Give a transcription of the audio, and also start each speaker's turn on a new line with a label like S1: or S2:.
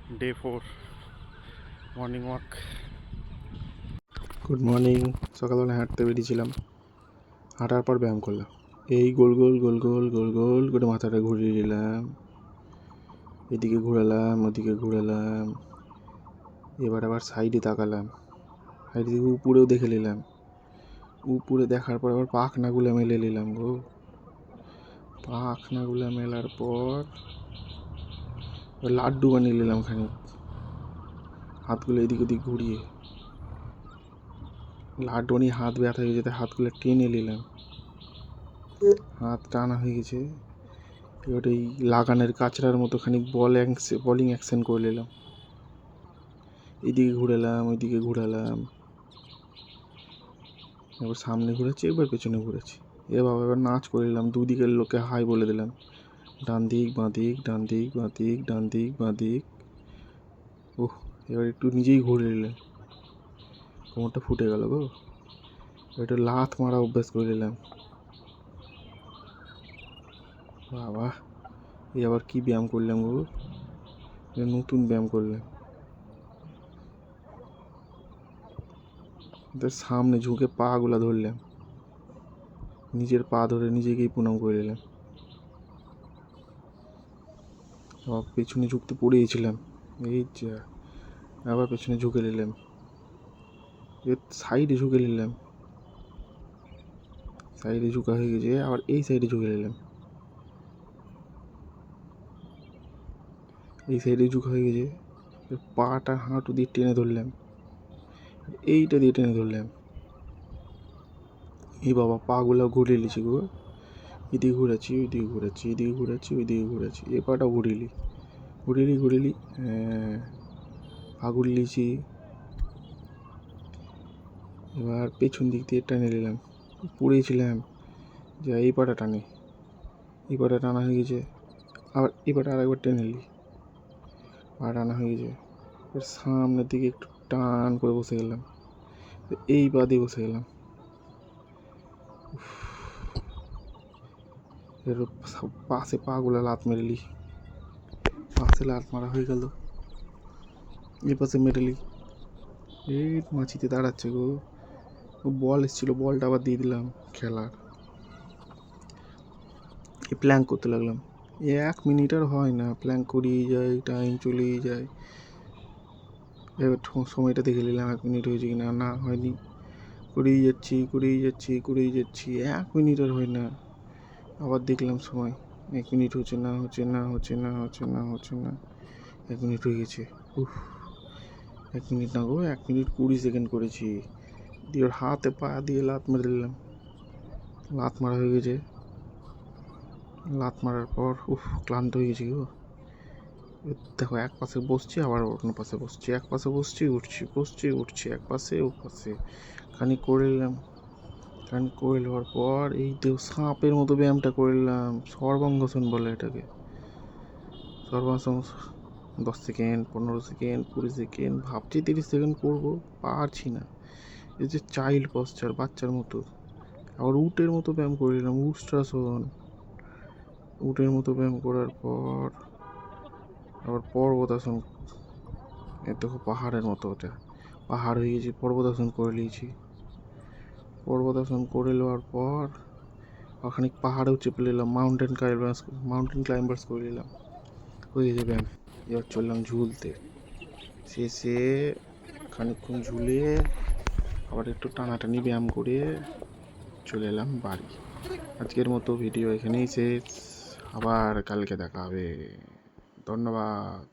S1: Day 4 morning walk.
S2: Good morning. সকালবেলা হাঁটতে বেরিয়েছিলাম, হাঁটার পর ব্যায়াম করলাম। এই গোল গোল গোল গোল গোল গোল করে মাথাটা ঘুরিয়ে নিলাম, এদিকে ঘুরালাম ওদিকে ঘুরালাম। এবার আবার সাইডে তাকালাম, সাইড থেকে উপরেও দেখে নিলাম। উপরে দেখার পর আবার পাখনাগুলো মেলে নিলাম গো। পাখনাগুলো মেলার পর লাড্ডু বানিয়ে নিলাম খানিক, হাতগুলো এদিক ওদিক ঘুরিয়ে। লাড্ডু বানিয়ে হাত ব্যথা হয়ে যেতে হাতগুলো টেনে নিলাম, হাত টানা হয়ে গেছে। এবার এই লাগানের কাঁচড়ার মতো খানিক বলিং অ্যাকশন করে নিলাম। এদিকে ঘুরালাম ওইদিকে ঘুরালাম, এবার সামনে ঘুরেছি এবার পেছনে ঘুরেছি। এবার নাচ করে নিলাম, দুদিকের লোককে হাই বলে দিলাম। ডান দিক বাঁ দিক, ডান দিক বাঁ দিক, ডান দিক বাঁ দিক। ওহ, এবার একটু নিজেই ঘুরে নিলাম, কোমরটা ফুটে গেল গো। একটু লাথ মারা অভ্যাস করে নিলাম। বাবা, এই আবার কি ব্যায়াম করলাম গো, নতুন ব্যায়াম করলাম। সামনে ঝুঁকে পা গুলা ধরলাম, নিজের পা ধরে নিজেকেই প্রণাম করে নিলাম। আবার পেছনে ঝুঁকতে পড়েছিলাম, এই যা, আবার পেছনে ঝুঁকে নিলাম, সাইডে ঝুঁকে নিলাম, সাইডে ঝুঁকা হয়ে গেছে। আবার এই সাইডে ঝুঁকে নিলাম, এই সাইডে ঝুঁকা হয়ে গেছে। পাটা হাঁটু দিয়ে টেনে ধরলাম, এইটা দিয়ে টেনে ধরলাম। এই বাবা, পাগুলো ঘুরিয়ে নিয়েছি গো, এদিকে ঘুরেছি ওইদিকে ঘুরেছি, এদিকে ঘুরেছি ওইদিকে ঘুরেছি। এ পাটা ঘুরিলি ঘুরিলি ঘুরিলি, হ্যাঁ পা ঘুরিয়েছি। এবার পেছন দিক দিয়ে টেনে নিলাম, পড়েছিলাম যে এই পাটা টানে, এই পাটা টানা হয়ে গেছে। আবার এই পাটা আরেকবার টেনে নিলি, পা টানা হয়ে গেছে। এবার সামনের দিকে একটু টান করে বসে গেলাম, এই পা দিয়ে বসে গেলাম। এর পাশে পাগুলো লাত মেরেলি, পাশে লাত মারা হয়ে গেল। এই পাশে মেরেলি, এই মাছিতে দাঁড়াচ্ছে গো। বল এসেছিলো, বলটা আবার দিয়ে দিলাম খেলার। এই প্ল্যাঙ্ক করতে লাগলাম, 1 মিনিট আর হয় না, প্ল্যাঙ্ক করিয়ে যায়, টাইম চলেই যায়। এবার সময়টা দেখে নিলাম 1 মিনিট হয়েছে কিনা, না হয়নি। করেই যাচ্ছি করেই যাচ্ছি করেই যাচ্ছি, 1 মিনিট আর হয় না। আবার দেখলাম সময়, 1 মিনিট হচ্ছে না হচ্ছে না হচ্ছে না হচ্ছে না হচ্ছে না, 1 মিনিট হয়ে গেছে। 1 মিনিট না গো, 1 মিনিট 20 সেকেন্ড করেছি। দিয়ে ওর হাতে পা দিয়ে লাত মেরে দিলাম, লাত মারা হয়ে গেছে। লাত মারার পর ক্লান্ত হয়ে গেছি গো। দেখো, এক পাশে বসছি আবার অন্য পাশে বসছি, এক পাশে বসছি উঠছি, বসছি উঠছি, এক পাশে ও পাশে খানিক করে নিলাম। খানিক করে নেওয়ার পর এই তো সাপের মতো ব্যায়ামটা করে নিলাম, সর্বাঙ্গাসন বলে এটাকে। সর্বাঙ্গাসন 10 সেকেন্ড, 15 সেকেন্ড, 20 সেকেন্ড, ভাবছি 30 সেকেন্ড করবো, পারছি না। এই যে চাইল্ড পশ্চার, বাচ্চার মতো। আবার উটের মতো ব্যায়াম করে নিলাম, উষ্ট্রাসন। উটের মতো ব্যায়াম করার পর আবার পর্বতাসন। দেখো পাহাড়ের মতো, ওটা পাহাড় হয়ে গেছে, পর্বতাসন করে নিয়েছি। পর্বতাসন করে নেওয়ার পর ওখানে পাহাড়েও চেপে নিলাম, মাউন্টেন ক্লাইম্বার্স করে নিলাম, হয়ে গেছে ব্যায়াম। এবার চললাম ঝুলতে, শেষে খানিকক্ষণ ঝুলে আবার একটু টানাটানি ব্যায়াম করে চলে এলাম বাড়ি। আজকের মতো ভিডিও এখানেই শেষ, আবার কালকে দেখা হবে। ধন্যবাদ।